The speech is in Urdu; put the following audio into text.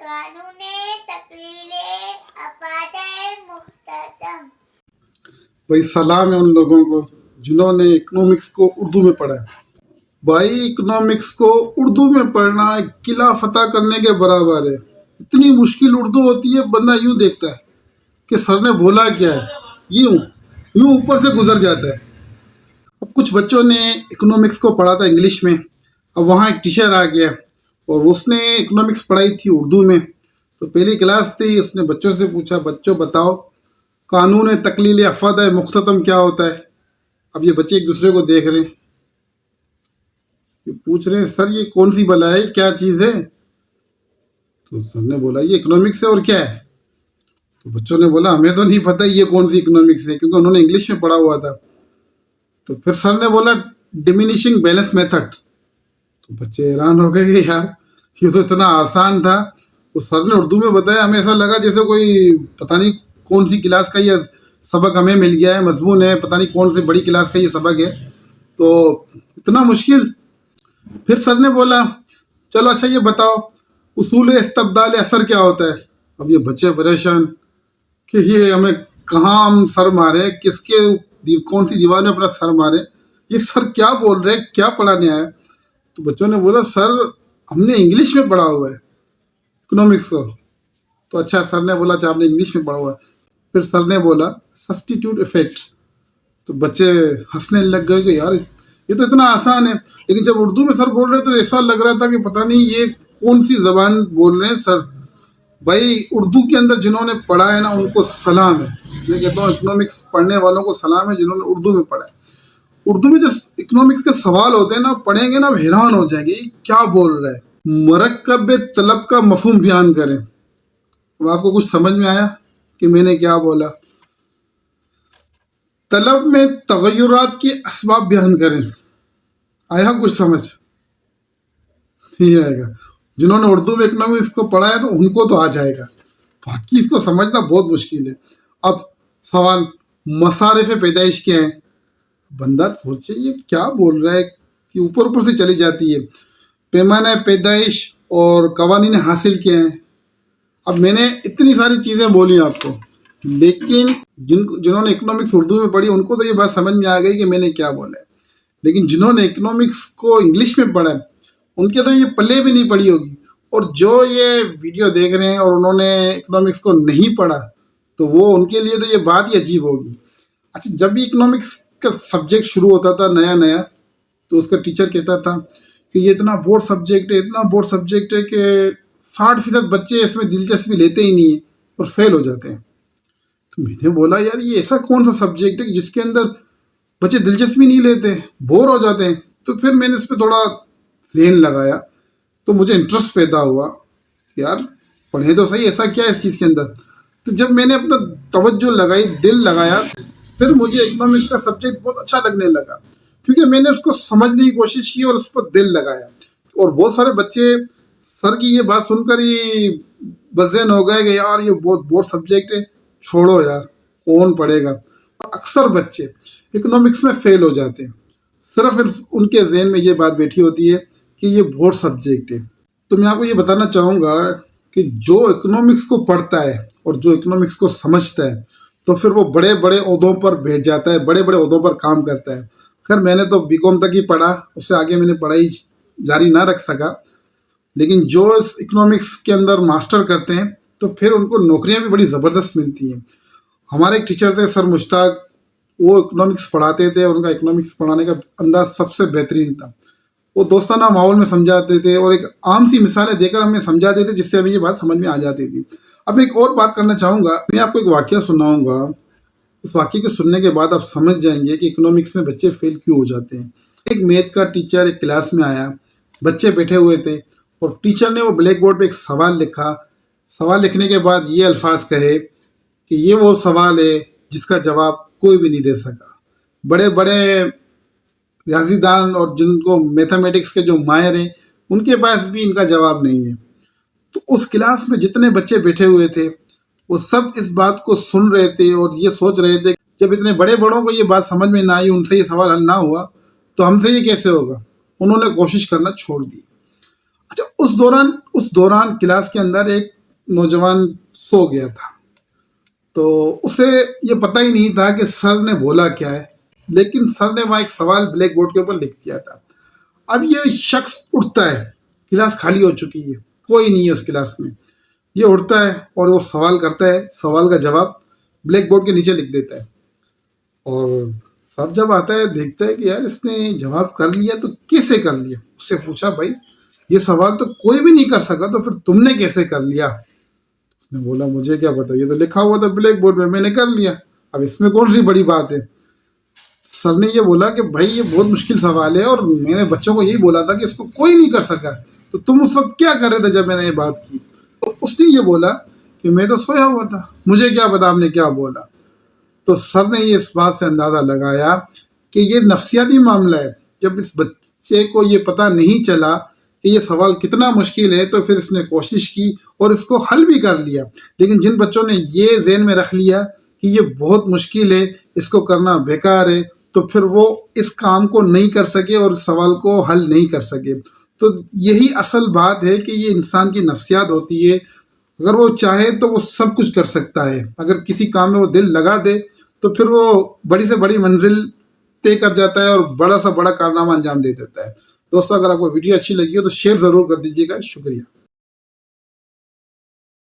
قانون تقلیل افادہ مختتم۔ بھائی سلام ہے ان لوگوں کو جنہوں نے اکنامکس کو اردو میں پڑھا ہے۔ بھائی اکنامکس کو اردو میں پڑھنا ایک قلعہ فتح کرنے کے برابر ہے۔ اتنی مشکل اردو ہوتی ہے، بندہ یوں دیکھتا ہے کہ سر نے بولا کیا ہے، یوں اوپر سے گزر جاتا ہے۔ اب کچھ بچوں نے اکنامکس کو پڑھا تھا انگلش میں، اب وہاں ایک ٹیچر آ گیا اور اس نے اکنامکس پڑھائی تھی اردو میں۔ تو پہلی کلاس تھی، اس نے بچوں سے پوچھا، بچوں بتاؤ قانون تقلیل افادہ مختتم کیا ہوتا ہے؟ اب یہ بچے ایک دوسرے کو دیکھ رہے ہیں، پوچھ رہے ہیں سر یہ کون سی بلا ہے، کیا چیز ہے؟ تو سر نے بولا یہ اکنامکس ہے، اور کیا ہے؟ تو بچوں نے بولا ہمیں تو نہیں پتہ یہ کون سی اکنامکس ہے، کیونکہ انہوں نے انگلش میں پڑھا ہوا تھا۔ تو پھر سر نے بولا ڈیمینشنگ بیلنس میتھڈ۔ تو بچے حیران ہو گئے کہ یار یہ تو اتنا آسان تھا، تو سر نے اردو میں بتایا، ہمیں ایسا لگا جیسے کوئی پتہ نہیں کون سی کلاس کا یہ سبق ہمیں مل گیا ہے، مضمون ہے، پتہ نہیں کون سی بڑی کلاس کا یہ سبق ہے، تو اتنا مشکل۔ پھر سر نے بولا چلو اچھا یہ بتاؤ اصول استبدال اثر کیا ہوتا ہے؟ اب یہ بچے پریشان کہ یہ ہمیں کہاں ہم سر مارے، کس کے کون سی دیوار میں اپنا سر مارے، یہ سر کیا بول رہے، کیا پڑھانے آیا؟ تو بچوں نے بولا سر ہم نے انگلش میں پڑھا ہوا ہے اکنامکس کو۔ تو اچھا سر نے بولا اچھا آپ نے انگلش میں پڑھا ہوا ہے۔ پھر سر نے بولا سبسٹیٹیوٹ ایفیکٹ۔ تو بچے ہنسنے لگ گئے کہ یار یہ تو اتنا آسان ہے، لیکن جب اردو میں سر بول رہے تو ایسا لگ رہا تھا کہ پتہ نہیں یہ کون سی زبان بول رہے ہیں سر۔ بھائی اردو کے اندر جنہوں نے پڑھا ہے نا ان کو سلام ہے، میں کہتا ہوں اکنامکس پڑھنے والوں کو سلام ہے جنہوں نے اردو میں پڑھا ہے۔ اردو میں جو اکنامکس کے سوال ہوتے ہیں نا، پڑھیں گے نا اب حیران ہو جائیں گے یہ کیا بول رہا ہے۔ مرکب طلب کا مفہوم بیان کریں۔ اب آپ کو کچھ سمجھ میں آیا کہ میں نے کیا بولا؟ طلب میں تغیرات کے اسباب بیان کریں۔ آیا کچھ سمجھ؟ نہیں آئے گا، جنہوں نے اردو میں اکنامکس کو پڑھا ہے تو ان کو تو آ جائے گا، باقی اس کو سمجھنا بہت مشکل ہے۔ اب سوال مصارف پیدائش کیا ہیں؟ بندہ سوچے یہ کیا بول رہا ہے کہ اوپر سے چلی جاتی ہے۔ پیمانہ پیدائش اور قوانین حاصل کیا ہیں؟ اب میں نے اتنی ساری چیزیں بولی آپ کو، لیکن جنہوں نے اکنامکس اردو میں پڑھی ان کو تو یہ بات سمجھ میں آ گئی کہ میں نے کیا بولا ہے، لیکن جنہوں نے اکنامکس کو انگلش میں پڑھا ہے ان کے تو یہ پلے بھی نہیں پڑی ہوگی، اور جو یہ ویڈیو دیکھ رہے ہیں اور انہوں نے اکنامکس کو نہیں پڑھا تو وہ ان کے لیے تو یہ بات ہی عجیب ہوگی۔ اچھا جب بھی اکنامکس کا سبجیکٹ شروع ہوتا تھا نیا تو اس کا ٹیچر کہتا تھا کہ یہ اتنا بورڈ سبجیکٹ ہے، اتنا بورڈ سبجیکٹ ہے کہ 60% بچے اس میں دلچسپی لیتے ہی نہیں ہیں اور فیل ہو جاتے ہیں۔ تو میں نے بولا یار یہ ایسا کون سا سبجیکٹ ہے جس کے اندر بچے دلچسپی نہیں لیتے، بور ہو جاتے ہیں؟ تو پھر میں نے اس پہ تھوڑا ذہن لگایا تو مجھے انٹرسٹ پیدا ہوا کہ یار پڑھیں تو صحیح، ایسا کیا ہے اس چیز کے اندر؟ تو جب میں نے اپنا توجہ لگائی، دل لگایا، پھر مجھے اکنامکس کا سبجیکٹ بہت اچھا لگنے لگا، کیونکہ میں نے اس کو سمجھنے کی کوشش کی اور اس پر دل لگایا۔ اور بہت سارے بچے سر کی یہ بات سن کر ہی بذہن ہو گئے کہ یار یہ بہت بور سبجیکٹ ہے، چھوڑو یار کون پڑھے گا۔ اور اکثر بچے اکنامکس میں فیل ہو جاتے ہیں، صرف ان کے ذہن میں یہ بات بیٹھی ہوتی ہے کہ یہ بور سبجیکٹ ہے۔ تو میں آپ کو یہ بتانا چاہوں گا کہ جو اکنامکس کو پڑھتا ہے اور جو اکنامکس کو سمجھتا ہے تو پھر وہ بڑے بڑے عہدوں پر بیٹھ جاتا ہے، بڑے بڑے عہدوں پر کام کرتا ہے۔ خیر میں نے تو BCom تک ہی پڑھا، اس سے آگے میں نے پڑھائی جاری نہ رکھ سکا، لیکن جو اس اکنامکس کے اندر ماسٹر کرتے ہیں تو پھر ان کو نوکریاں بھی بڑی زبردست ملتی ہیں۔ ہمارے ایک ٹیچر تھے سر مشتاق، وہ اکنامکس پڑھاتے تھے اور ان کا اکنامکس پڑھانے کا انداز سب سے بہترین تھا۔ وہ دوستانہ ماحول میں سمجھاتے تھے اور ایک عام سی مثالیں دے کر ہمیں سمجھاتے تھے جس سے ہمیں یہ بات سمجھ میں آ جاتی تھی۔ اب میں ایک اور بات کرنا چاہوں گا، میں آپ کو ایک واقعہ سناؤں گا، اس واقعے کے سننے کے بعد آپ سمجھ جائیں گے کہ اکنامکس میں بچے فیل کیوں ہو جاتے ہیں۔ ایک میتھ کا ٹیچر ایک کلاس میں آیا، بچے بیٹھے ہوئے تھے اور ٹیچر نے وہ بلیک بورڈ پہ ایک سوال لکھا۔ سوال لکھنے کے بعد یہ الفاظ کہے کہ یہ وہ سوال ہے جس کا جواب کوئی بھی نہیں دے سکا۔ بڑے بڑے ریاضی دان اور جن کو میتھمیٹکس کے جو ماہر ہیں ان کے پاس بھی ان کا جواب نہیں ہے۔ تو اس کلاس میں جتنے بچے بیٹھے ہوئے تھے وہ سب اس بات کو سن رہے تھے اور یہ سوچ رہے تھے جب اتنے بڑے بڑوں کو یہ بات سمجھ میں نہ آئی، ان سے یہ سوال حل نہ ہوا تو ہم سے یہ کیسے ہوگا۔ انہوں نے کوشش کرنا چھوڑ دی۔ اچھا اس دوران کلاس کے اندر ایک نوجوان سو گیا تھا، تو اسے یہ پتہ ہی نہیں تھا کہ سر نے بولا کیا ہے، لیکن سر نے وہاں ایک سوال بلیک بورڈ کے اوپر لکھ دیا تھا۔ اب یہ شخص اٹھتا ہے، کلاس خالی ہو چکی ہے، کوئی نہیں ہے اس کلاس میں، یہ اٹھتا ہے اور وہ سوال کرتا ہے، سوال کا جواب بلیک بورڈ کے نیچے لکھ دیتا ہے، اور سر جب آتا ہے دیکھتا ہے کہ یار اس نے جواب کر لیا، تو کیسے کر لیا؟ اس سے پوچھا بھائی یہ سوال تو کوئی بھی نہیں کر سکا، تو پھر تم نے کیسے کر لیا؟ اس نے بولا مجھے کیا پتا، یہ تو لکھا ہوا تھا بلیک بورڈ میں نے کر لیا، اب اس میں کون سی بڑی بات ہے؟ سر نے یہ بولا کہ بھائی یہ بہت مشکل سوال ہے، اور میں نے بچوں کو یہی بولا تھا کہ اس کو کوئی نہیں کر سکا، تو تم اس وقت کیا کر رہے تھے جب میں نے یہ بات کی؟ تو اس نے یہ بولا کہ میں تو سویا ہوا تھا، مجھے کیا پتا آپ نے کیا بولا۔ تو سر نے یہ اس بات سے اندازہ لگایا کہ یہ نفسیاتی معاملہ ہے، جب اس بچے کو یہ پتہ نہیں چلا کہ یہ سوال کتنا مشکل ہے، تو پھر اس نے کوشش کی اور اس کو حل بھی کر لیا، لیکن جن بچوں نے یہ ذہن میں رکھ لیا کہ یہ بہت مشکل ہے، اس کو کرنا بیکار ہے، تو پھر وہ اس کام کو نہیں کر سکے اور اس سوال کو حل نہیں کر سکے۔ تو یہی اصل بات ہے کہ یہ انسان کی نفسیات ہوتی ہے، اگر وہ چاہے تو وہ سب کچھ کر سکتا ہے، اگر کسی کام میں وہ دل لگا دے تو پھر وہ بڑی سے بڑی منزل طے کر جاتا ہے اور بڑا سا بڑا کارنامہ انجام دے دیتا ہے۔ دوستو اگر آپ کو ویڈیو اچھی لگی ہو تو شیئر ضرور کر دیجیے گا، شکریہ۔